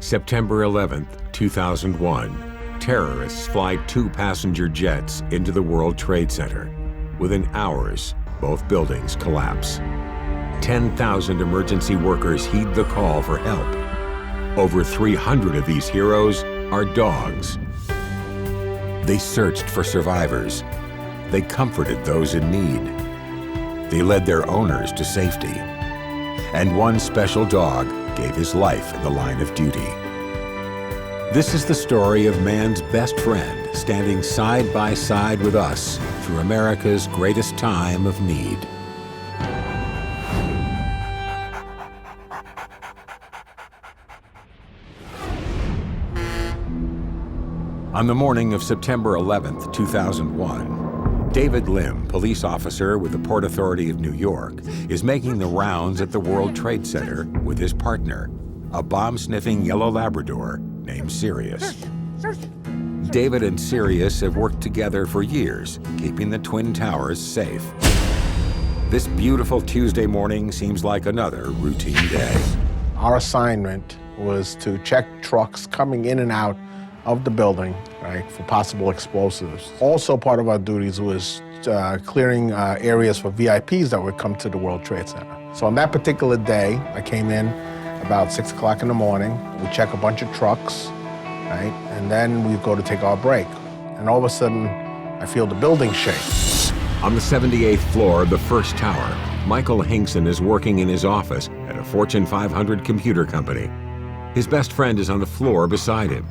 September 11th, 2001, terrorists fly 2 passenger jets into the World Trade Center. Within hours, both buildings collapse. 10,000 emergency workers heed the call for help. Over 300 of these heroes are dogs. They searched for survivors. They comforted those in need. They led their owners to safety. And one special dog gave his life in the line of duty. This is the story of man's best friend standing side by side with us through America's greatest time of need. On the morning of September 11th, 2001, David Lim, police officer with the Port Authority of New York, is making the rounds at the World Trade Center with his partner, a bomb-sniffing yellow Labrador named Sirius. David and Sirius have worked together for years, keeping the Twin Towers safe. This beautiful Tuesday morning seems like another routine day. Our assignment was to check trucks coming in and out of the building, right, for possible explosives. Also part of our duties was clearing areas for VIPs that would come to the World Trade Center. So on that particular day, I came in about 6 o'clock in the morning. We check a bunch of trucks, right, and then we go to take our break. And all of a sudden, I feel the building shake. On the 78th floor of the first tower, Michael Hingson is working in his office at a Fortune 500 computer company. His best friend is on the floor beside him.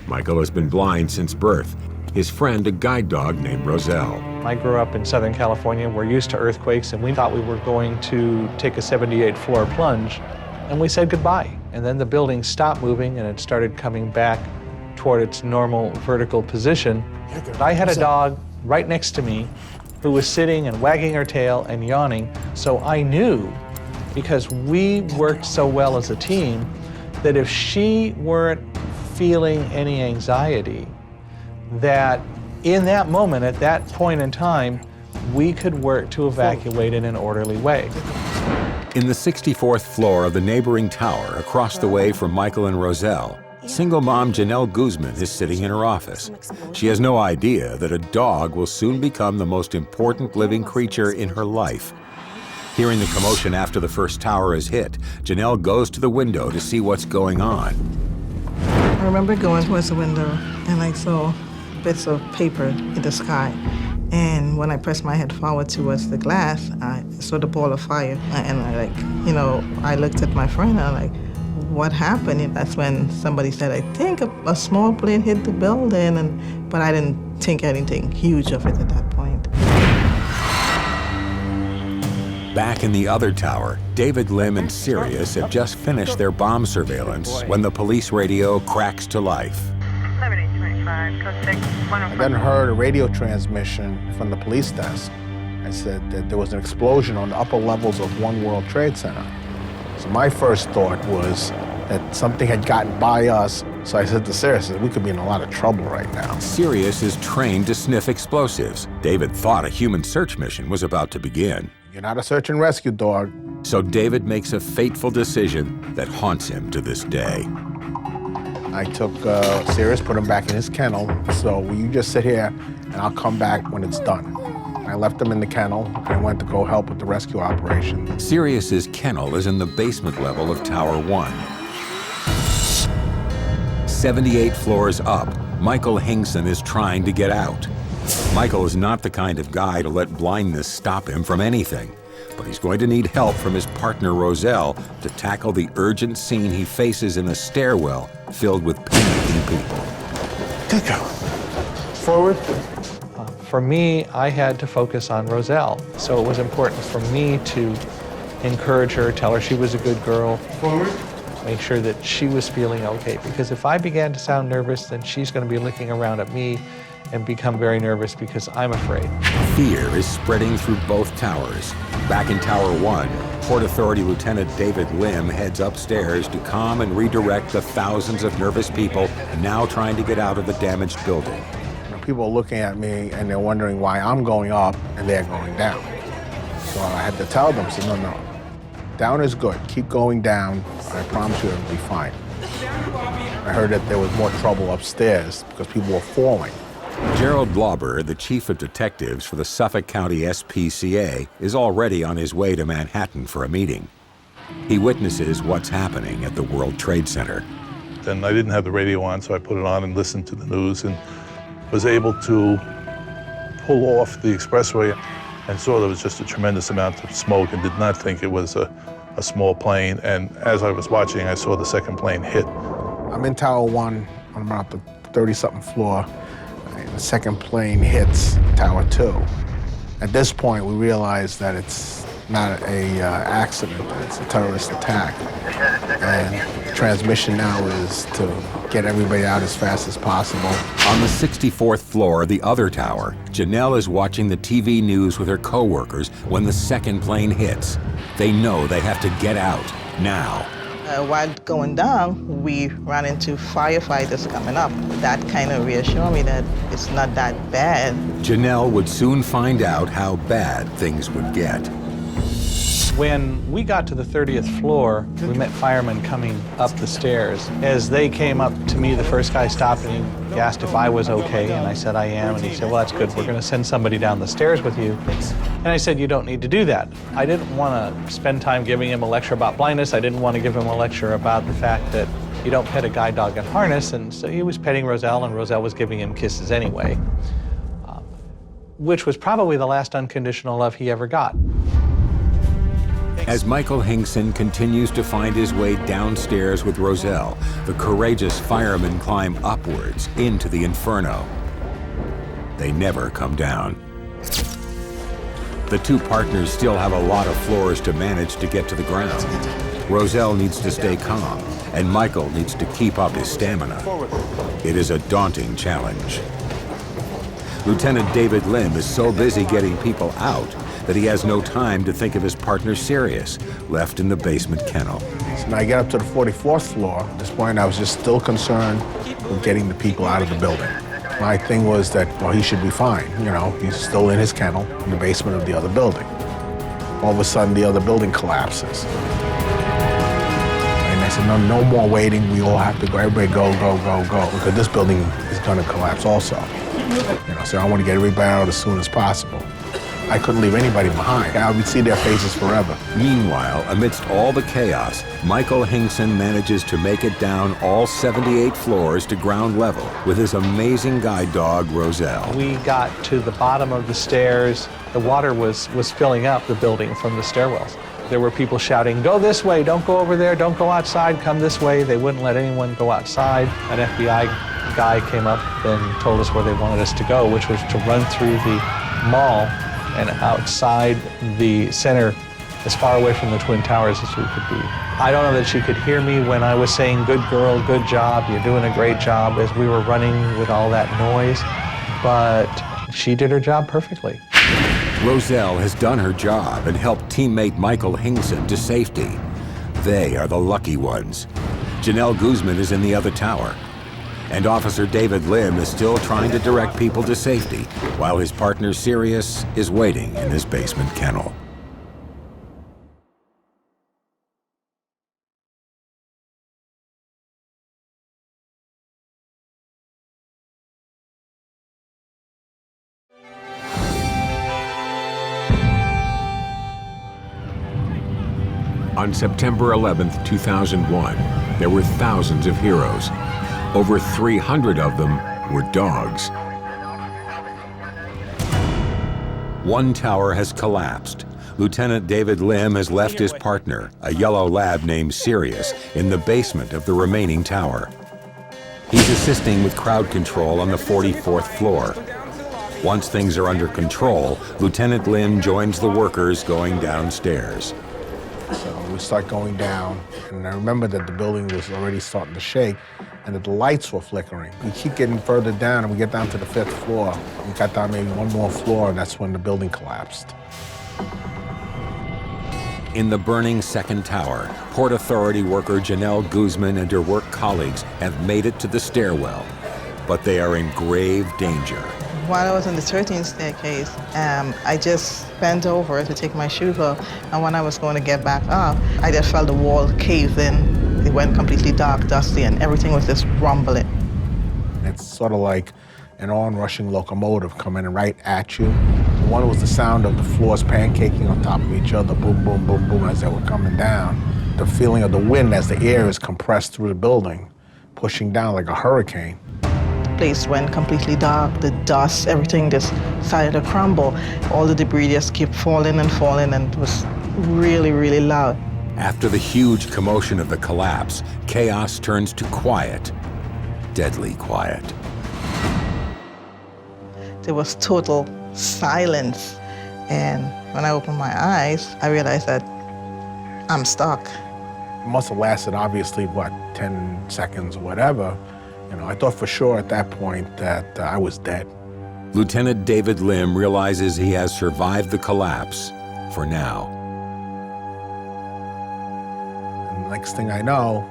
Michael has been blind since birth. His friend, a guide dog named Roselle. I grew up in Southern California. We're used to earthquakes, and we thought we were going to take a 78th floor plunge, and we said goodbye. And then the building stopped moving, and it started coming back toward its normal vertical position. I had a dog right next to me who was sitting and wagging her tail and yawning, so I knew, because we worked so well as a team, that if she weren't feeling any anxiety, that in that moment, at that point in time, we could work to evacuate in an orderly way. In the 64th floor of the neighboring tower, across the way from Michael and Roselle, single mom Genelle Guzman is sitting in her office. She has no idea that a dog will soon become the most important living creature in her life. Hearing the commotion after the first tower is hit, Genelle goes to the window to see what's going on. I remember going towards the window and I saw bits of paper in the sky. And when I pressed my head forward towards the glass, I saw the ball of fire. And I looked at my friend and I'm like, what happened? And that's when somebody said, I think a small plane hit the building, but I didn't think anything huge of it at that point. Back in the other tower, David Lim and Sirius have just finished their bomb surveillance when the police radio cracks to life. 7825, code 6, 105. I then heard a radio transmission from the police desk. I said that there was an explosion on the upper levels of One World Trade Center. So my first thought was that something had gotten by us. So I said to Sirius, we could be in a lot of trouble right now. Sirius is trained to sniff explosives. David thought a human search mission was about to begin. You're not a search and rescue dog. So David makes a fateful decision that haunts him to this day. I took Sirius, put him back in his kennel. So will you just sit here and I'll come back when it's done. I left him in the kennel and I went to go help with the rescue operation. Sirius's kennel is in the basement level of Tower 1. 78 floors up, Michael Hingson is trying to get out. Michael is not the kind of guy to let blindness stop him from anything, but he's going to need help from his partner Roselle to tackle the urgent scene he faces in a stairwell filled with panicking people. Good go. Forward. For me, I had to focus on Roselle, so it was important for me to encourage her, tell her she was a good girl. Forward. Make sure that she was feeling okay, because if I began to sound nervous, then she's going to be looking around at me and become very nervous because I'm afraid. Fear is spreading through both towers. Back in Tower 1, Port Authority Lieutenant David Lim heads upstairs to calm and redirect the thousands of nervous people now trying to get out of the damaged building. People are looking at me and they're wondering why I'm going up and they're going down. So I had to tell them, I said, no, down is good. Keep going down. I promise you it'll be fine. I heard that there was more trouble upstairs because people were falling. Gerald Lauber, the chief of detectives for the Suffolk County SPCA, is already on his way to Manhattan for a meeting. He witnesses what's happening at the World Trade Center. And I didn't have the radio on, so I put it on and listened to the news and was able to pull off the expressway and saw there was just a tremendous amount of smoke and did not think it was a small plane. And as I was watching, I saw the second plane hit. I'm in Tower 1, on about the 30-something floor. The second plane hits Tower 2. At this point, we realize that it's not an accident, it's a terrorist attack. And the transmission now is to get everybody out as fast as possible. On the 64th floor of the other tower, Genelle is watching the TV news with her co-workers when the second plane hits. They know they have to get out now. While going down, we ran into firefighters coming up. That kind of reassured me that it's not that bad. Genelle would soon find out how bad things would get. When we got to the 30th floor, we met firemen coming up the stairs. As they came up to me, the first guy stopped and he asked if I was okay, and I said I am, and he said, well, that's good, we're gonna send somebody down the stairs with you. And I said, you don't need to do that. I didn't wanna spend time giving him a lecture about blindness. I didn't wanna give him a lecture about the fact that you don't pet a guide dog in harness, and so he was petting Roselle, and Roselle was giving him kisses anyway, which was probably the last unconditional love he ever got. As Michael Hingson continues to find his way downstairs with Roselle, the courageous firemen climb upwards into the inferno. They never come down. The two partners still have a lot of floors to manage to get to the ground. Roselle needs to stay calm, and Michael needs to keep up his stamina. It is a daunting challenge. Lieutenant David Lim is so busy getting people out that he has no time to think of his partner Sirius, left in the basement kennel. So now I get up to the 44th floor. At this point, I was just still concerned with getting the people out of the building. My thing was that, well, he should be fine. You know, he's still in his kennel in the basement of the other building. All of a sudden, the other building collapses. And I said, no more waiting. We all have to go. Everybody go, go, go, go, because this building is going to collapse also. You know, so I want to get everybody out as soon as possible. I couldn't leave anybody behind. I would see their faces forever. Meanwhile, amidst all the chaos, Michael Hingson manages to make it down all 78 floors to ground level with his amazing guide dog, Roselle. We got to the bottom of the stairs. The water was filling up the building from the stairwells. There were people shouting, go this way, don't go over there, don't go outside, come this way. They wouldn't let anyone go outside. An FBI guy came up and told us where they wanted us to go, which was to run through the mall and outside the center as far away from the Twin Towers as we could be. I don't know that she could hear me when I was saying, good girl, good job, you're doing a great job, as we were running with all that noise, but she did her job perfectly. Roselle has done her job and helped teammate Michael Hingson to safety. They are the lucky ones. Genelle Guzman is in the other tower, and Officer David Lim is still trying to direct people to safety, while his partner Sirius is waiting in his basement kennel. On September 11th, 2001, there were thousands of heroes. Over 300 of them were dogs. One tower has collapsed. Lieutenant David Lim has left his partner, a yellow lab named Sirius, in the basement of the remaining tower. He's assisting with crowd control on the 44th floor. Once things are under control, Lieutenant Lim joins the workers going downstairs. So we start going down, and I remember that the building was already starting to shake, and that the lights were flickering. We keep getting further down, and we get down to the 5th floor. We got down maybe one more floor, and that's when the building collapsed. In the burning second tower, Port Authority worker Genelle Guzman and her work colleagues have made it to the stairwell, but they are in grave danger. While I was on the 13th staircase, I just bent over to take my shoes off, and when I was going to get back up, I just felt the wall cave in. It went completely dark, dusty, and everything was just rumbling. It's sort of like an onrushing locomotive coming right at you. One was the sound of the floors pancaking on top of each other, boom, boom, boom, boom, as they were coming down. The feeling of the wind as the air is compressed through the building, pushing down like a hurricane. The place went completely dark, the dust, everything just started to crumble. All the debris just kept falling and falling, and it was really, really loud. After the huge commotion of the collapse, chaos turns to quiet, deadly quiet. There was total silence. And when I opened my eyes, I realized that I'm stuck. It must have lasted, obviously, what, 10 seconds or whatever. You know, I thought for sure at that point that I was dead. Lieutenant David Lim realizes he has survived the collapse for now. And the next thing I know,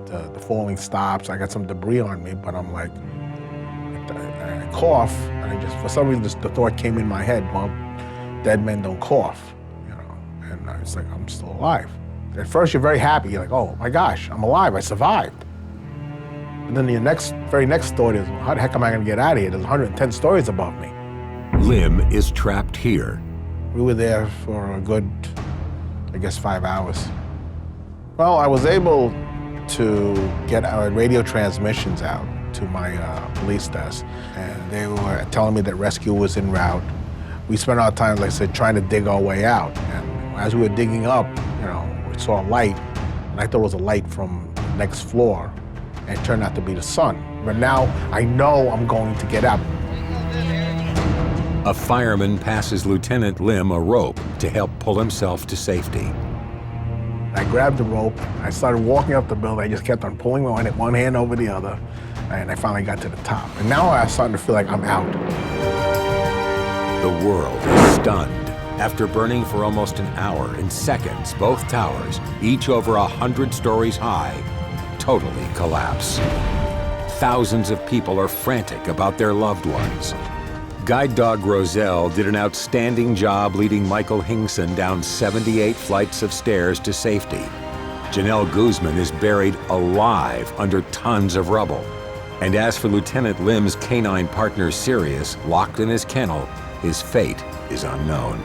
the falling stops. I got some debris on me, but I'm like, I cough, and I just, for some reason, the thought came in my head, well, dead men don't cough, you know, and I was like, I'm still alive. At first, you're very happy. You're like, oh my gosh, I'm alive, I survived. And then your very next thought is, well, how the heck am I gonna get out of here? There's 110 stories above me. Lim is trapped here. We were there for a good, I guess, 5 hours. Well, I was able to get our radio transmissions out to my police desk, and they were telling me that rescue was en route. We spent our time, like I said, trying to dig our way out. And as we were digging up, you know, we saw a light, and I thought it was a light from the next floor, and it turned out to be the sun. But now I know I'm going to get out. A fireman passes Lieutenant Lim a rope to help pull himself to safety. I grabbed the rope, I started walking up the building. I just kept on pulling one hand over the other, and I finally got to the top. And now I'm starting to feel like I'm out. The world is stunned. After burning for almost an hour, in seconds, both towers, each over 100 stories high, totally collapse. Thousands of people are frantic about their loved ones. Guide dog Roselle did an outstanding job leading Michael Hingson down 78 flights of stairs to safety. Genelle Guzman is buried alive under tons of rubble. And as for Lieutenant Lim's canine partner Sirius, locked in his kennel, his fate is unknown.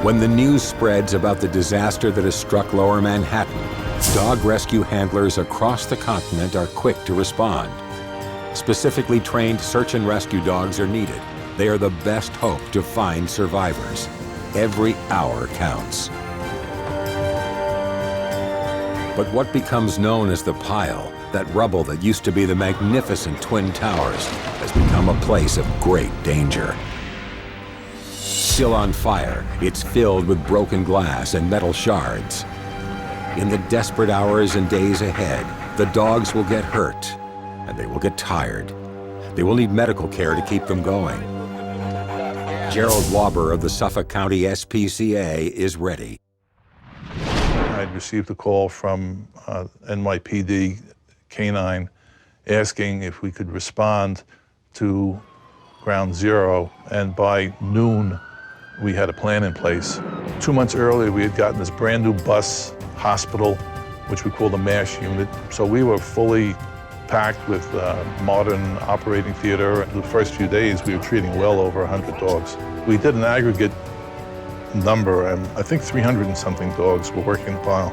When the news spreads about the disaster that has struck Lower Manhattan, dog rescue handlers across the continent are quick to respond. Specifically trained search and rescue dogs are needed. They are the best hope to find survivors. Every hour counts. But what becomes known as the pile, that rubble that used to be the magnificent Twin Towers, has become a place of great danger. Still on fire, it's filled with broken glass and metal shards. In the desperate hours and days ahead, the dogs will get hurt, and they will get tired. They will need medical care to keep them going. Gerald Lauber of the Suffolk County SPCA is ready. I'd received a call from NYPD Canine asking if we could respond to Ground Zero, and by noon, we had a plan in place. 2 months earlier, we had gotten this brand new bus hospital, which we call the MASH unit. So we were fully packed with modern operating theater. The first few days, we were treating well over 100 dogs. We did an aggregate number, and I think 300 and something dogs were working the pile.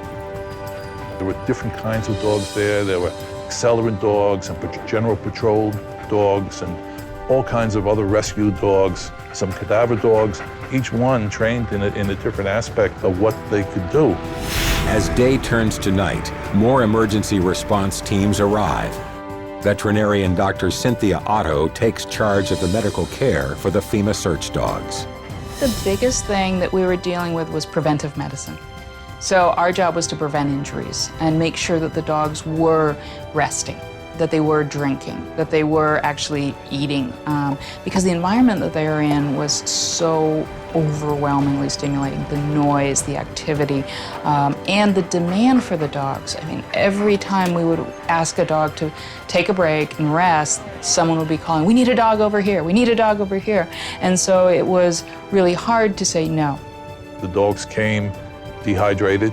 There were different kinds of dogs there. There were accelerant dogs and general patrol dogs and all kinds of other rescue dogs, some cadaver dogs, each one trained in a different aspect of what they could do. As day turns to night, more emergency response teams arrive. Veterinarian Dr. Cynthia Otto takes charge of the medical care for the FEMA search dogs. The biggest thing that we were dealing with was preventive medicine. So our job was to prevent injuries and make sure that the dogs were resting, that they were drinking, that they were actually eating, because the environment that they were in was so overwhelmingly stimulating. The noise, the activity, and the demand for the dogs. I mean, every time we would ask a dog to take a break and rest, someone would be calling, "We need a dog over here, we need a dog over here." And so it was really hard to say no. The dogs came dehydrated,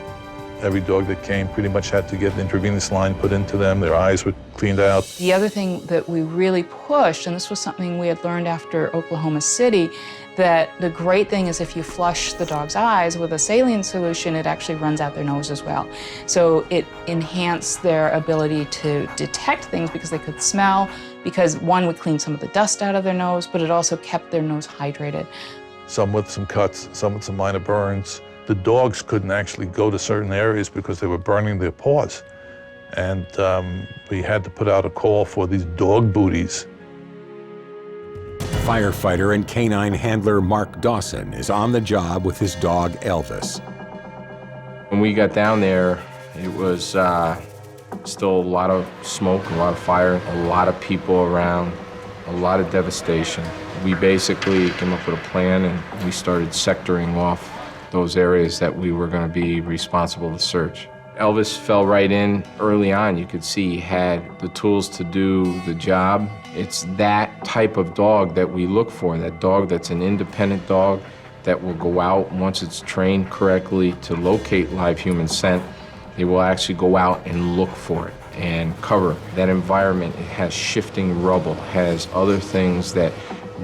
Every dog that came pretty much had to get an intravenous line put into them. Their eyes were cleaned out. The other thing that we really pushed, and this was something we had learned after Oklahoma City, that the great thing is if you flush the dog's eyes with a saline solution, it actually runs out their nose as well. So it enhanced their ability to detect things because they could smell, because one would clean some of the dust out of their nose, but it also kept their nose hydrated. Some with some cuts, some with some minor burns. The dogs couldn't actually go to certain areas because they were burning their paws. And we had to put out a call for these dog booties. Firefighter and canine handler Mark Dawson is on the job with his dog Elvis. When we got down there, it was still a lot of smoke, a lot of fire, a lot of people around, a lot of devastation. We basically came up with a plan and we started sectoring off those areas that we were going to be responsible to search. Elvis fell right in early on. You could see he had the tools to do the job. It's that type of dog that we look for, that dog that's an independent dog that will go out once it's trained correctly to locate live human scent. They will actually go out and look for it and cover that environment. It has shifting rubble, has other things that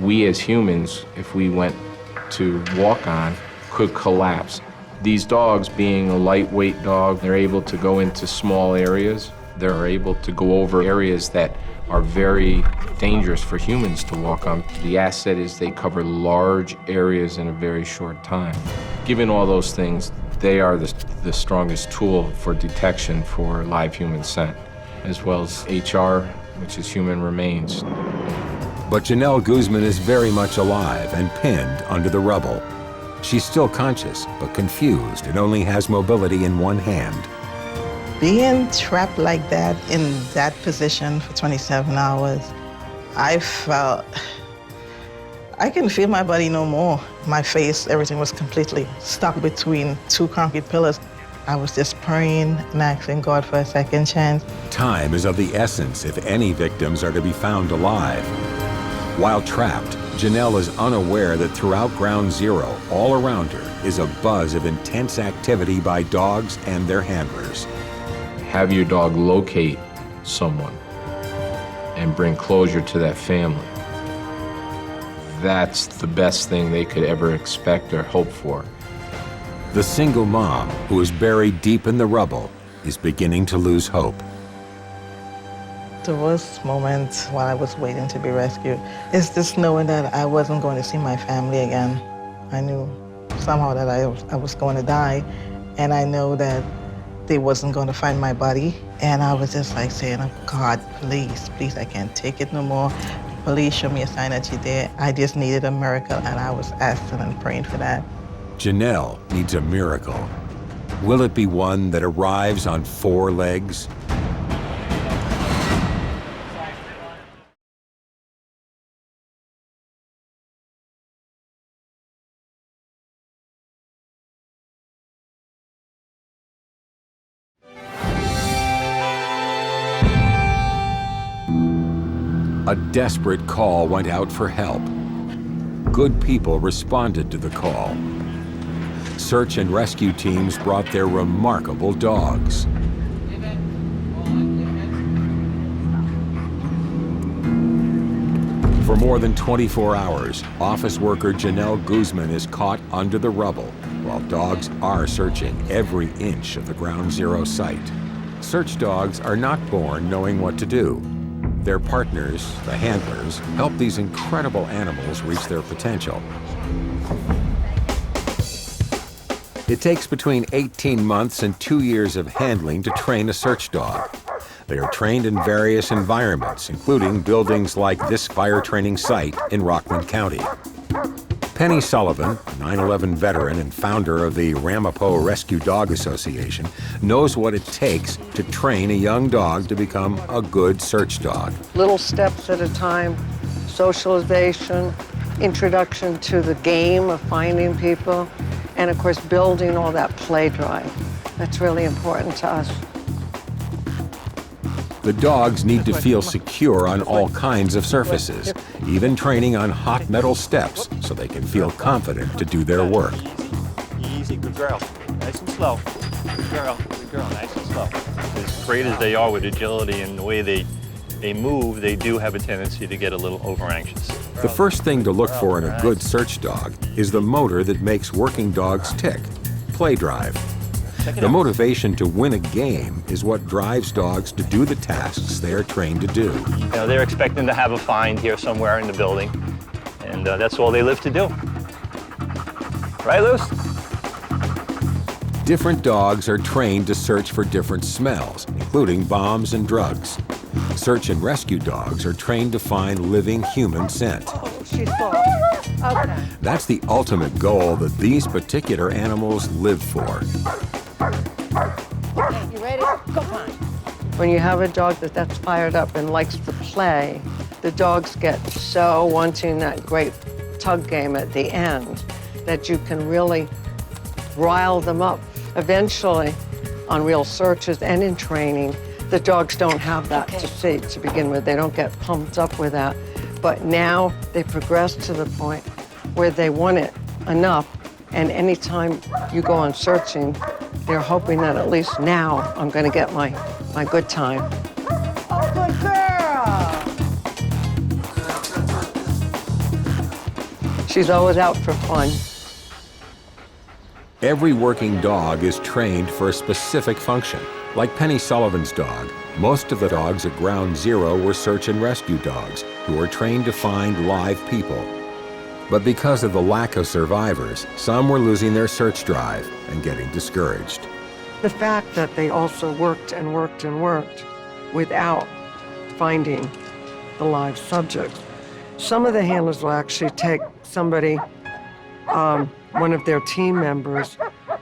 we as humans, if we went to walk on, could collapse. These dogs, being a lightweight dog, they're able to go into small areas. They're able to go over areas that are very dangerous for humans to walk on. The asset is they cover large areas in a very short time. Given all those things, they are the strongest tool for detection for live human scent, as well as HR, which is human remains. But Genelle Guzman is very much alive and pinned under the rubble. She's still conscious, but confused and only has mobility in one hand. Being trapped like that in that position for 27 hours, I felt, I couldn't feel my body no more. My face, everything was completely stuck between two concrete pillars. I was just praying and asking God for a second chance. Time is of the essence if any victims are to be found alive. While trapped, Genelle is unaware that throughout Ground Zero, all around her, is a buzz of intense activity by dogs and their handlers. Have your dog locate someone and bring closure to that family. That's the best thing they could ever expect or hope for. The single mom, who is buried deep in the rubble, is beginning to lose hope. The worst moment while I was waiting to be rescued is just knowing that I wasn't going to see my family again. I knew somehow that I was going to die, and I know that they wasn't going to find my body. And I was just like saying, oh, God, please, please, I can't take it no more. Please show me a sign that you're there. I just needed a miracle, and I was asking and praying for that. Genelle needs a miracle. Will it be one that arrives on 4 legs? A desperate call went out for help. Good people responded to the call. Search and rescue teams brought their remarkable dogs. For more than 24 hours, office worker Genelle Guzman is caught under the rubble, while dogs are searching every inch of the Ground Zero site. Search dogs are not born knowing what to do. Their partners, the handlers, help these incredible animals reach their potential. It takes between 18 months and 2 years of handling to train a search dog. They are trained in various environments, including buildings like this fire training site in Rockland County. Penny Sullivan, a 9/11 veteran and founder of the Ramapo Rescue Dog Association, knows what it takes to train a young dog to become a good search dog. Little steps at a time, socialization, introduction to the game of finding people, and of course building all that play drive. That's really important to us. The dogs need to feel secure on all kinds of surfaces, even training on hot metal steps so they can feel confident to do their work. Easy, good girl. Nice and slow. Good girl, nice and slow. As great as they are with agility and the way they move, they do have a tendency to get a little over-anxious. The first thing to look for in a good search dog is the motor that makes working dogs tick, play drive. The motivation to win a game is what drives dogs to do the tasks they are trained to do. You know, they're expecting to have a find here somewhere in the building, and that's all they live to do. Right, Luce? Different dogs are trained to search for different smells, including bombs and drugs. Search and rescue dogs are trained to find living human scent. She's full. Okay. That's the ultimate goal that these particular animals live for. Okay, you ready? Go on. When you have a dog that's fired up and likes to play, the dogs get so wanting that great tug game at the end that you can really rile them up. Eventually, on real searches and in training, the dogs don't have that to see to begin with. They don't get pumped up with that. But now they progress to the point where they want it enough, and anytime you go on searching, they're hoping that at least now I'm going to get my good time. Oh, good girl! She's always out for fun. Every working dog is trained for a specific function. Like Penny Sullivan's dog, most of the dogs at Ground Zero were search and rescue dogs who were trained to find live people. But because of the lack of survivors, some were losing their search drive and getting discouraged. The fact that they also worked and worked and worked without finding the live subjects. Some of the handlers will actually take somebody, one of their team members,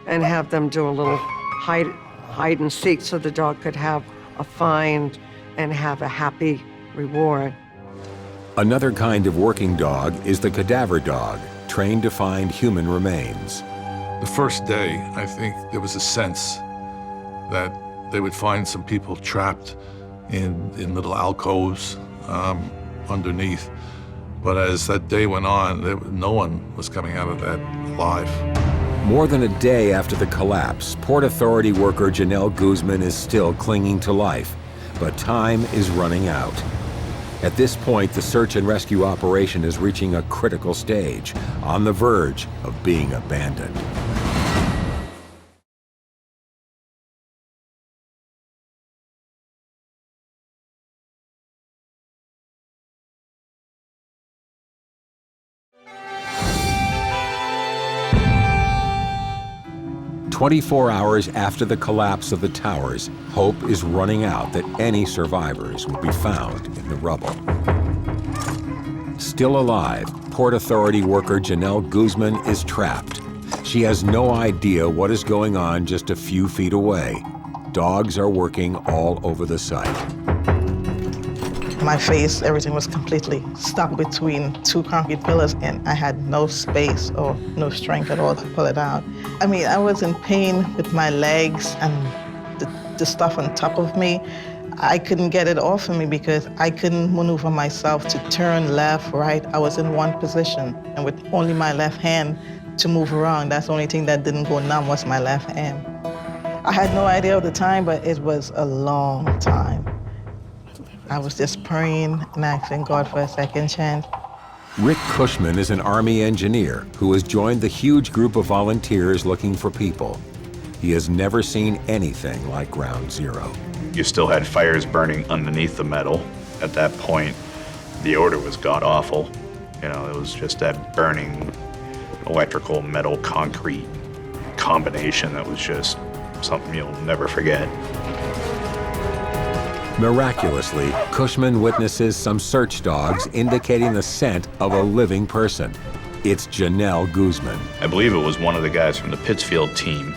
and have them do a little hide and seek so the dog could have a find and have a happy reward. Another kind of working dog is the cadaver dog, trained to find human remains. The first day, I think there was a sense that they would find some people trapped in little alcoves underneath. But as that day went on, no one was coming out of that alive. More than a day after the collapse, Port Authority worker Genelle Guzman is still clinging to life, but time is running out. At this point, the search and rescue operation is reaching a critical stage, on the verge of being abandoned. "24 hours after the collapse of the towers, hope is running out that any survivors will be found in the rubble. Still alive, Port Authority worker Genelle Guzman is trapped. She has no idea what is going on just a few feet away. Dogs are working all over the site. My face, everything was completely stuck between two concrete pillars, and I had no space or no strength at all to pull it out. I mean, I was in pain with my legs and the stuff on top of me. I couldn't get it off of me because I couldn't maneuver myself to turn left, right. I was in one position, and with only my left hand to move around. That's the only thing that didn't go numb was my left hand. I had no idea of the time, but it was a long time. I was just praying and asking God for a second chance. Rick Cushman is an Army engineer who has joined the huge group of volunteers looking for people. He has never seen anything like Ground Zero. You still had fires burning underneath the metal. At that point, the odor was god-awful. You know, it was just that burning electrical, metal, concrete combination that was just something you'll never forget. Miraculously, Cushman witnesses some search dogs indicating the scent of a living person. It's Genelle Guzman. I believe it was one of the guys from the Pittsfield team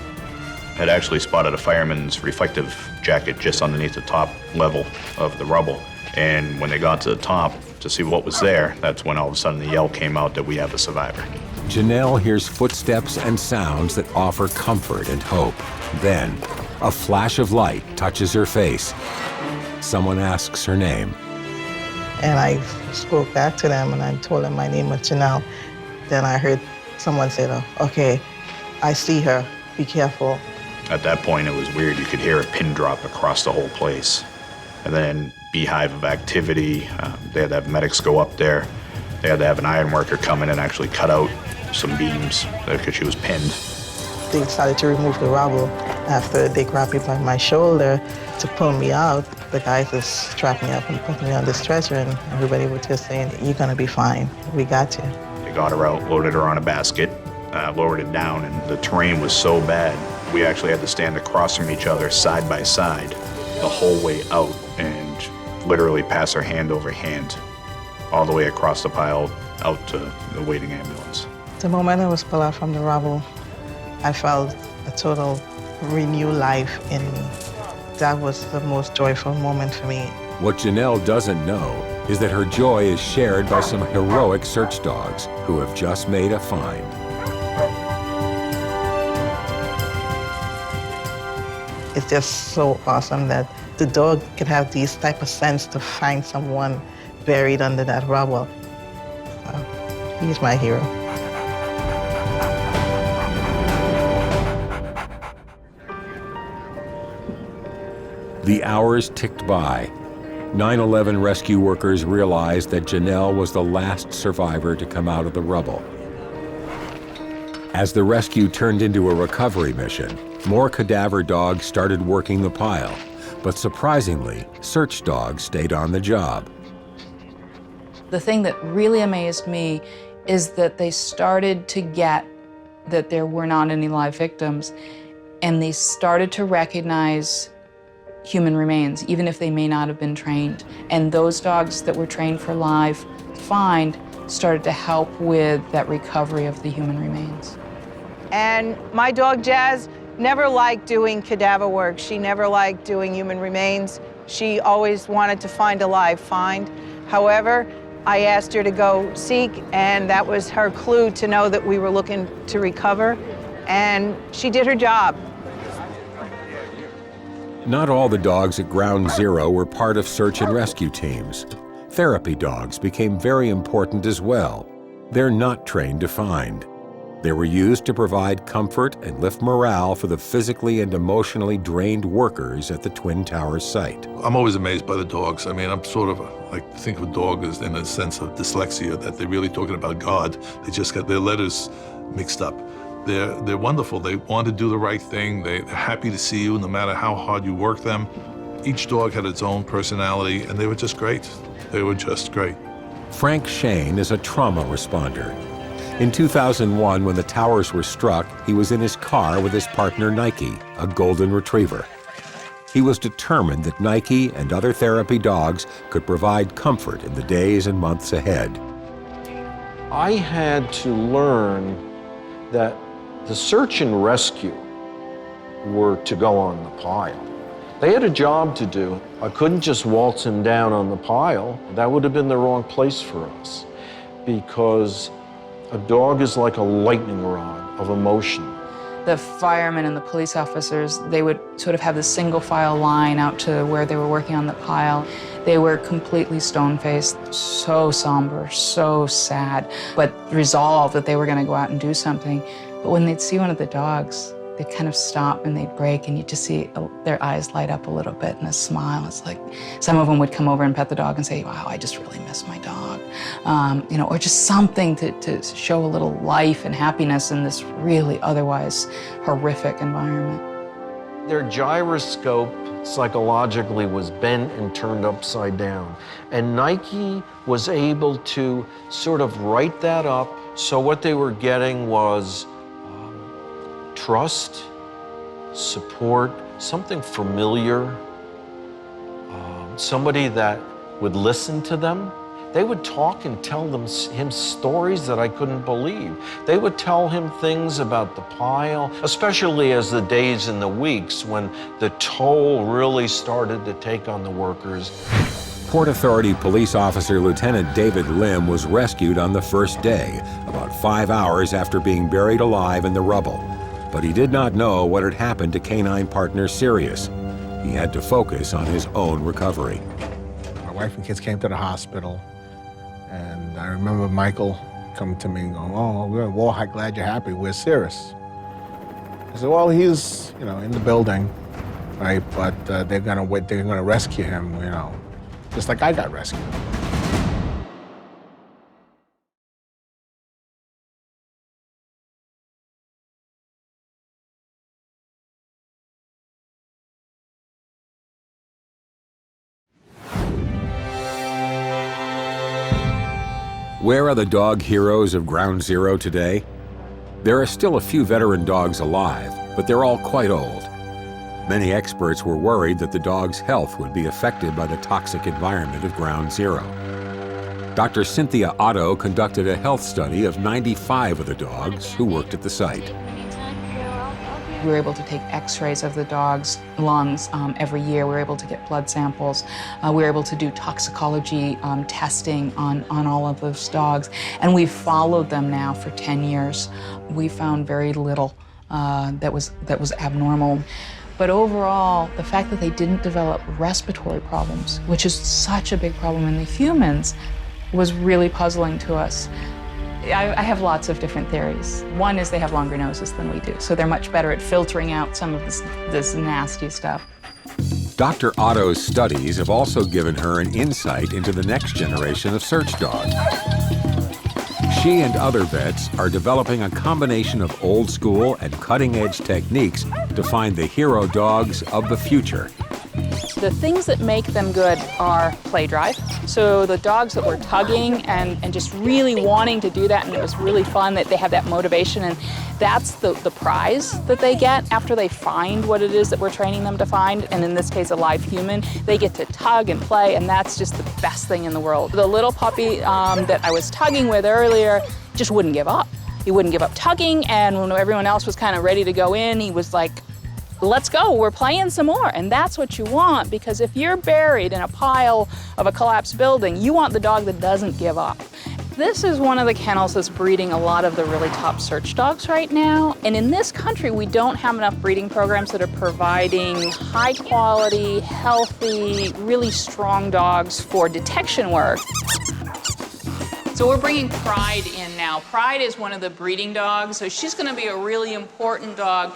had actually spotted a fireman's reflective jacket just underneath the top level of the rubble. And when they got to the top to see what was there, that's when all of a sudden the yell came out that we have a survivor. Genelle hears footsteps and sounds that offer comfort and hope. Then, a flash of light touches her face. Someone asks her name. And I spoke back to them and I told them my name was Genelle. Then I heard someone say, "Oh, okay, I see her, be careful." At that point, it was weird. You could hear a pin drop across the whole place. And then beehive of activity. They had to have medics go up there. They had to have an iron worker come in and actually cut out some beams because she was pinned. They decided to remove the rubble after they grabbed me by my shoulder to pull me out. The guys just strapped me up and put me on the stretcher, and everybody was just saying, "You're gonna be fine. We got you." They got her out, loaded her on a basket, lowered it down, and the terrain was so bad, we actually had to stand across from each other side by side the whole way out and literally pass her hand over hand all the way across the pile out to the waiting ambulance. The moment I was pulled out from the rubble, I felt a total renewed life in me. That was the most joyful moment for me. What Genelle doesn't know is that her joy is shared by some heroic search dogs who have just made a find. It's just so awesome that the dog could have these type of sense to find someone buried under that rubble. He's my hero. The hours ticked by. 9/11 rescue workers realized that Genelle was the last survivor to come out of the rubble. As the rescue turned into a recovery mission, more cadaver dogs started working the pile, but surprisingly, search dogs stayed on the job. The thing that really amazed me is that they started to get that there were not any live victims, and they started to recognize human remains, even if they may not have been trained. And those dogs that were trained for live find started to help with that recovery of the human remains. And my dog Jazz never liked doing cadaver work. She never liked doing human remains. She always wanted to find a live find. However, I asked her to go seek, and that was her clue to know that we were looking to recover, and she did her job. Not all the dogs at Ground Zero were part of search and rescue teams. Therapy dogs became very important as well. They're not trained to find. They were used to provide comfort and lift morale for the physically and emotionally drained workers at the Twin Towers site. I'm always amazed by the dogs. I mean, I'm sort of like think of a dog as in a sense of dyslexia, that they're really talking about God. They just got their letters mixed up. They're wonderful. They want to do the right thing. They're happy to see you no matter how hard you work them. Each dog had its own personality, and they were just great. They were just great. Frank Shane is a trauma responder. In 2001, when the towers were struck, he was in his car with his partner Nike, a golden retriever. He was determined that Nike and other therapy dogs could provide comfort in the days and months ahead. I had to learn that the search and rescue were to go on the pile. They had a job to do. I couldn't just waltz him down on the pile. That would have been the wrong place for us, because a dog is like a lightning rod of emotion. The firemen and the police officers, they would sort of have this single file line out to where they were working on the pile. They were completely stone-faced, so somber, so sad, but resolved that they were going to go out and do something. But when they'd see one of the dogs, they'd kind of stop and they'd break, and you'd just see their eyes light up a little bit and a smile. It's like some of them would come over and pet the dog and say, "Wow, I just really miss my dog," or just something to show a little life and happiness in this really otherwise horrific environment. Their gyroscope psychologically was bent and turned upside down. And Nike was able to sort of write that up. So what they were getting was trust, support, something familiar, somebody that would listen to them. They would talk and tell him stories that I couldn't believe. They would tell him things about the pile, especially as the days and the weeks when the toll really started to take on the workers. Port Authority Police Officer Lieutenant David Lim was rescued on the first day, about 5 hours after being buried alive in the rubble. But he did not know what had happened to canine partner Sirius. He had to focus on his own recovery. My wife and kids came to the hospital, and I remember Michael coming to me and going, "Oh, we're glad you're happy. Where's Sirius?" I said, well, he's, in the building, right? But they're gonna rescue him, just like I got rescued. Where are the dog heroes of Ground Zero today? There are still a few veteran dogs alive, but they're all quite old. Many experts were worried that the dog's health would be affected by the toxic environment of Ground Zero. Dr. Cynthia Otto conducted a health study of 95 of the dogs who worked at the site. We were able to take x-rays of the dog's lungs every year. We were able to get blood samples. We were able to do toxicology testing on all of those dogs. And we've followed them now for 10 years. We found very little that was abnormal. But overall, the fact that they didn't develop respiratory problems, which is such a big problem in the humans, was really puzzling to us. I have lots of different theories. One is they have longer noses than we do, so they're much better at filtering out some of this nasty stuff. Dr. Otto's studies have also given her an insight into the next generation of search dogs. She and other vets are developing a combination of old school and cutting-edge techniques to find the hero dogs of the future. The things that make them good are play drive. So the dogs that were tugging and just really wanting to do that, and it was really fun that they have that motivation, and that's the prize that they get after they find what it is that we're training them to find, and in this case a live human. They get to tug and play, and that's just the best thing in the world. The little puppy that I was tugging with earlier just wouldn't give up. He wouldn't give up tugging, and when everyone else was kind of ready to go in, he was like, let's go, we're playing some more. And that's what you want, because if you're buried in a pile of a collapsed building, you want the dog that doesn't give up. This is one of the kennels that's breeding a lot of the really top search dogs right now. And in this country, we don't have enough breeding programs that are providing high quality, healthy, really strong dogs for detection work. So we're bringing Pride in now. Pride is one of the breeding dogs, so she's going to be a really important dog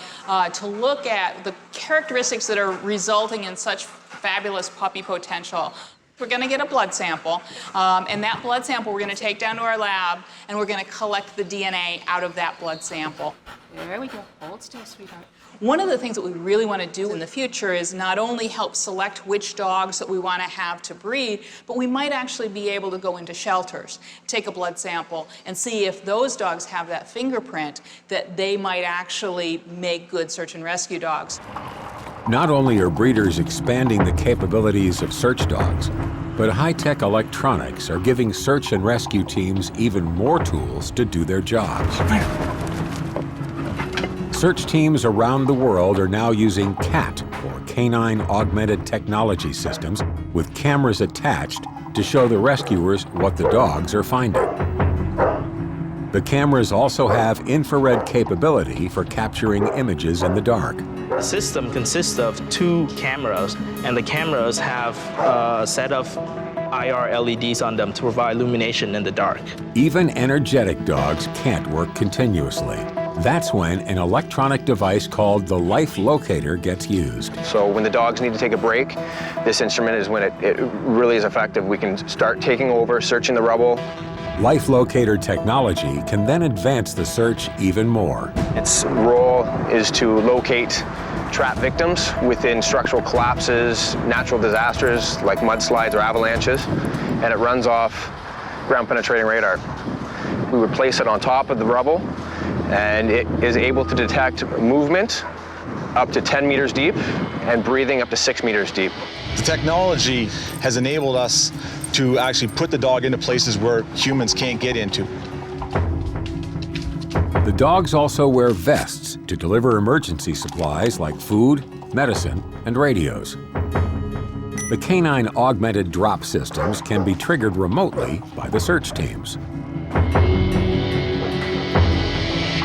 to look at the characteristics that are resulting in such fabulous puppy potential. We're going to get a blood sample, and that blood sample we're going to take down to our lab, and we're going to collect the DNA out of that blood sample. There we go. Hold still, sweetheart. One of the things that we really want to do in the future is not only help select which dogs that we want to have to breed, but we might actually be able to go into shelters, take a blood sample, and see if those dogs have that fingerprint that they might actually make good search and rescue dogs. Not only are breeders expanding the capabilities of search dogs, but high-tech electronics are giving search and rescue teams even more tools to do their jobs. Search teams around the world are now using CAT, or Canine Augmented Technology Systems, with cameras attached to show the rescuers what the dogs are finding. The cameras also have infrared capability for capturing images in the dark. The system consists of 2 cameras, and the cameras have a set of IR LEDs on them to provide illumination in the dark. Even energetic dogs can't work continuously. That's when an electronic device called the Life Locator gets used. So when the dogs need to take a break, this instrument is when it really is effective. We can start taking over, searching the rubble. Life Locator technology can then advance the search even more. Its role is to locate trapped victims within structural collapses, natural disasters like mudslides or avalanches, and it runs off ground-penetrating radar. We would place it on top of the rubble, and it is able to detect movement up to 10 meters deep and breathing up to 6 meters deep. The technology has enabled us to actually put the dog into places where humans can't get into. The dogs also wear vests to deliver emergency supplies like food, medicine, and radios. The Canine Augmented Drop Systems can be triggered remotely by the search teams.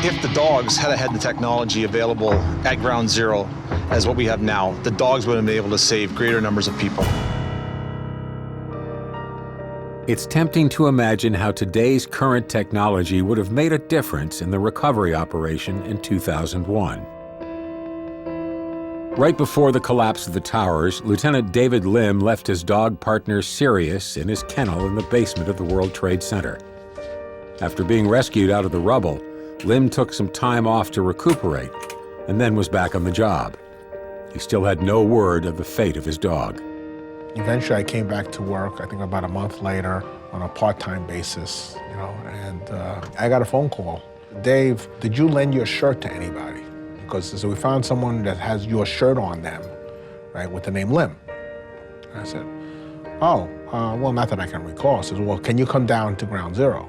If the dogs had had the technology available at Ground Zero as what we have now, the dogs would have been able to save greater numbers of people. It's tempting to imagine how today's current technology would have made a difference in the recovery operation in 2001. Right before the collapse of the towers, Lieutenant David Lim left his dog partner Sirius in his kennel in the basement of the World Trade Center. After being rescued out of the rubble, Lim took some time off to recuperate and then was back on the job. He still had no word of the fate of his dog. Eventually, I came back to work, I think about a month later, on a part-time basis, and I got a phone call. Dave, did you lend your shirt to anybody? Because we found someone that has your shirt on them, right, with the name Lim. And I said, oh, well, not that I can recall. I said, well, can you come down to Ground Zero?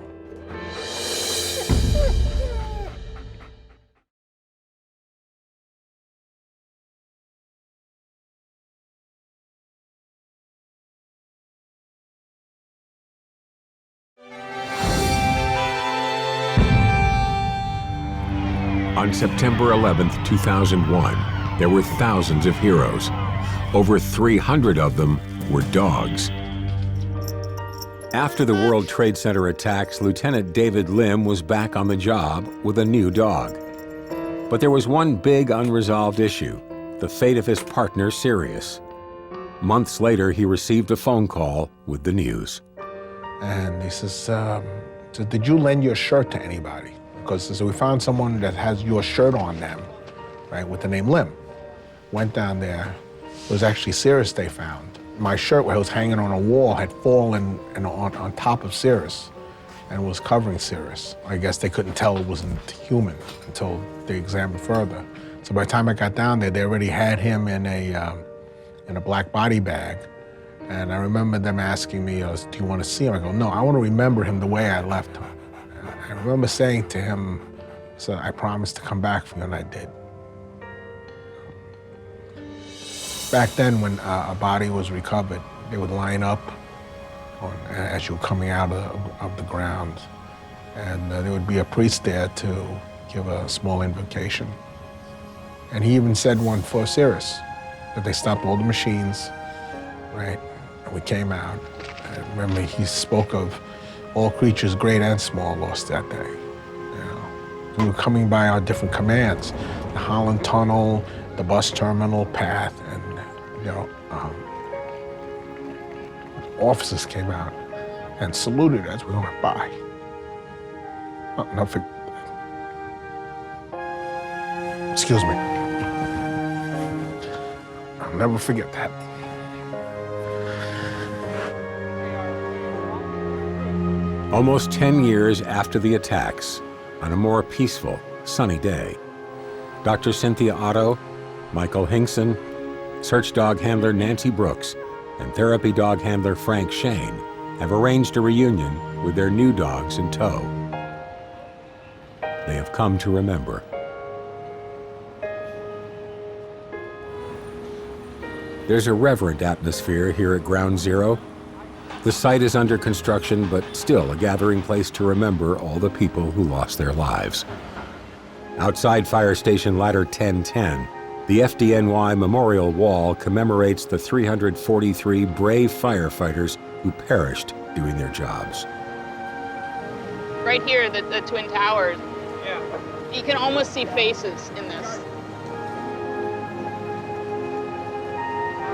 On September 11th, 2001, there were thousands of heroes. Over 300 of them were dogs. After the World Trade Center attacks, Lieutenant David Lim was back on the job with a new dog. But there was one big unresolved issue, the fate of his partner, Sirius. Months later, he received a phone call with the news. And he says, so did you lend your shirt to anybody? Because we found someone that has your shirt on them, right, with the name Lim. Went down there. It was actually Sirius they found. My shirt, where it was hanging on a wall, had fallen on top of Sirius and was covering Sirius. I guess they couldn't tell it wasn't human until they examined further. So by the time I got down there, they already had him in a black body bag. And I remember them asking me, do you want to see him? I go, no, I want to remember him the way I left him. I remember saying to him, so I promised to come back for you, and I did. Back then, when a body was recovered, they would line up as you were coming out of the ground, and there would be a priest there to give a small invocation. And he even said one for Sirius, that they stopped all the machines, right? And we came out, and remember he spoke of all creatures, great and small, lost that day. We were coming by our different commands, the Holland Tunnel, the bus terminal path, and officers came out and saluted as we went by. Excuse me. I'll never forget that. Almost 10 years after the attacks, on a more peaceful, sunny day, Dr. Cynthia Otto, Michael Hingson, search dog handler Nancy Brooks, and therapy dog handler Frank Shane have arranged a reunion with their new dogs in tow. They have come to remember. There's a reverent atmosphere here at Ground Zero. The site is under construction, but still a gathering place to remember all the people who lost their lives. Outside Fire Station Ladder 1010, the FDNY Memorial Wall commemorates the 343 brave firefighters who perished doing their jobs. Right here, the Twin Towers, you can almost see faces in this.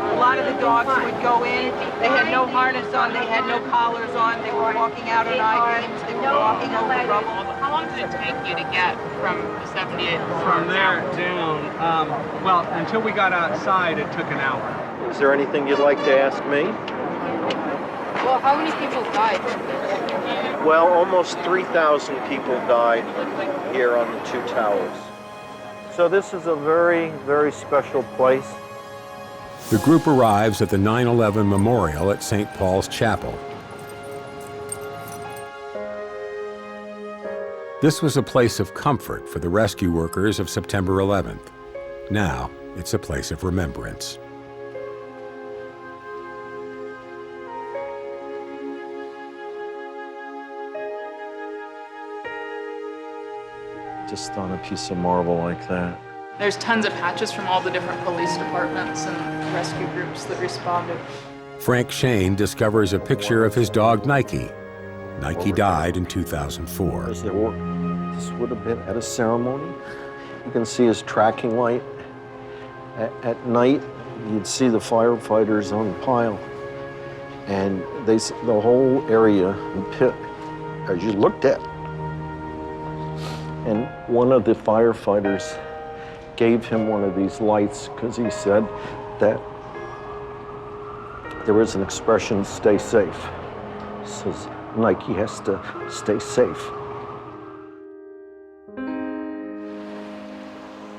A lot of the dogs would go in, they had no harness on, they had no collars on, they were walking out on I-beams, they were walking over rubble. How long did it take you to get from the 78th floor? From there down, well, until we got outside, it took an hour. Is there anything you'd like to ask me? Well, how many people died? Well, almost 3,000 people died here on the two towers. So this is a very, very special place. The group arrives at the 9/11 Memorial at St. Paul's Chapel. This was a place of comfort for the rescue workers of September 11th. Now, it's a place of remembrance. Just on a piece of marble like that. There's tons of patches from all the different police departments and rescue groups that responded. Frank Shane discovers a picture of his dog Nike. Nike died in 2004. This would have been at a ceremony. You can see his tracking light At night, you'd see the firefighters on the pile, and the whole area and pit, as you looked at. And one of the firefighters gave him one of these lights because he said that there was an expression, stay safe. He says, Nike has to stay safe.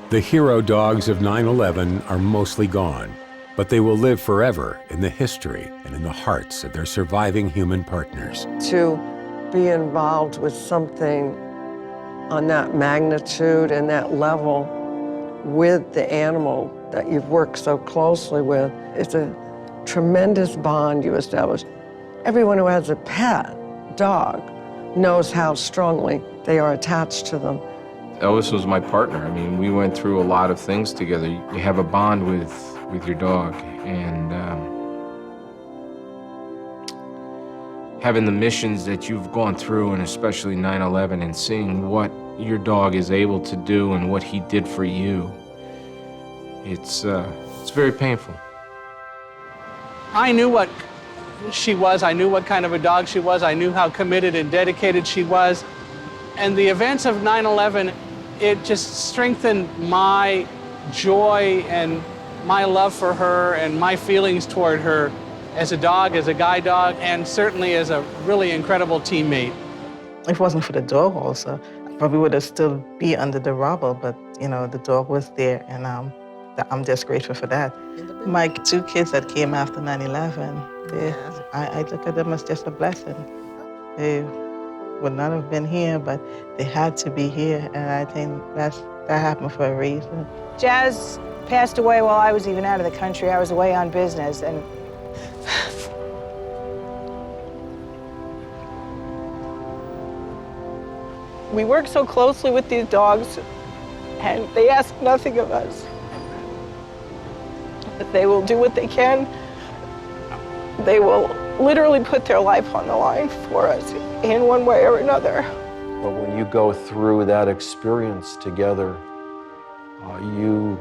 The hero dogs of 9/11 are mostly gone, but they will live forever in the history and in the hearts of their surviving human partners. To be involved with something on that magnitude and that level with the animal that you've worked so closely with, it's a tremendous bond you establish. Everyone who has a pet dog knows how strongly they are attached to them. Elvis was my partner. I mean, we went through a lot of things together. You have a bond with your dog, and having the missions that you've gone through, and especially 9/11, and seeing what your dog is able to do and what he did for you, it's very painful. I knew what she was. I knew what kind of a dog she was. I knew how committed and dedicated she was. And the events of 9/11, it just strengthened my joy and my love for her and my feelings toward her as a dog, as a guide dog, and certainly as a really incredible teammate. If it wasn't for the dog also, I probably would have still be under the rubble, but you know, the dog was there, and I'm just grateful for that. My two kids that came after 9/11, I look at them as just a blessing. They would not have been here, but they had to be here, and I think that happened for a reason. Jazz passed away while I was even out of the country. I was away on business, and we work so closely with these dogs, and they ask nothing of us. But they will do what they can. They will literally put their life on the line for us in one way or another. But when you go through that experience together, you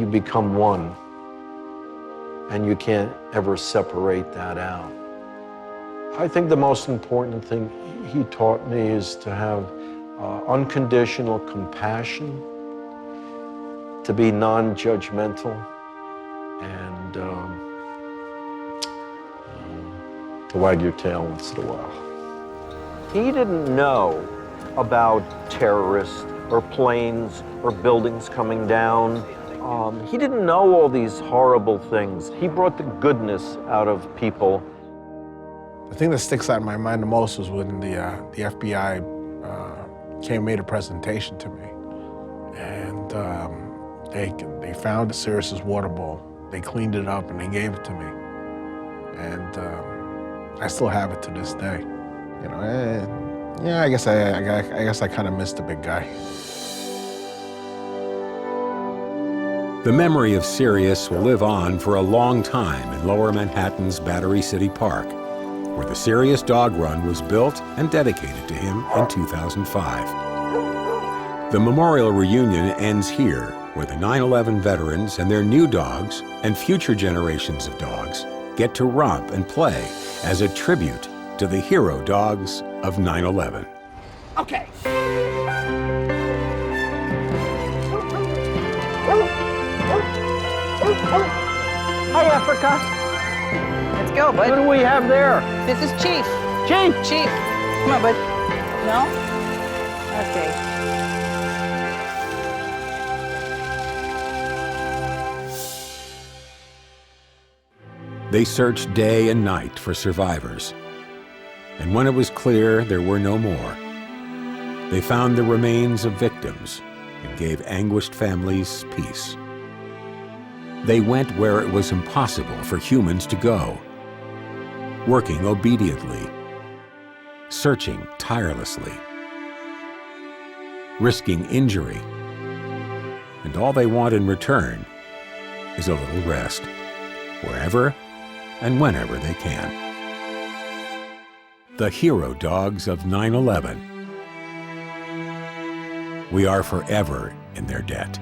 become one, and you can't ever separate that out. I think the most important thing he taught me is to have unconditional compassion, to be non-judgmental, and to wag your tail once in a while. He didn't know about terrorists or planes or buildings coming down. He didn't know all these horrible things. He brought the goodness out of people. The thing that sticks out in my mind the most was when the FBI came and made a presentation to me. And they found Sirius's water bowl. They cleaned it up and they gave it to me. And I still have it to this day. You know, yeah, I guess I kind of missed the big guy. The memory of Sirius will live on for a long time in Lower Manhattan's Battery City Park, where the Sirius Dog Run was built and dedicated to him in 2005. The memorial reunion ends here, where the 9/11 veterans and their new dogs and future generations of dogs get to romp and play as a tribute to the hero dogs of 9/11. Okay. Hi, Africa. Let's go, bud. What do we have there? This is Chief. Chief! Chief. Come on, bud. No? Okay. They searched day and night for survivors. And when it was clear there were no more, they found the remains of victims and gave anguished families peace. They went where it was impossible for humans to go, working obediently, searching tirelessly, risking injury, and all they want in return is a little rest, wherever and whenever they can. The hero dogs of 9/11. We are forever in their debt.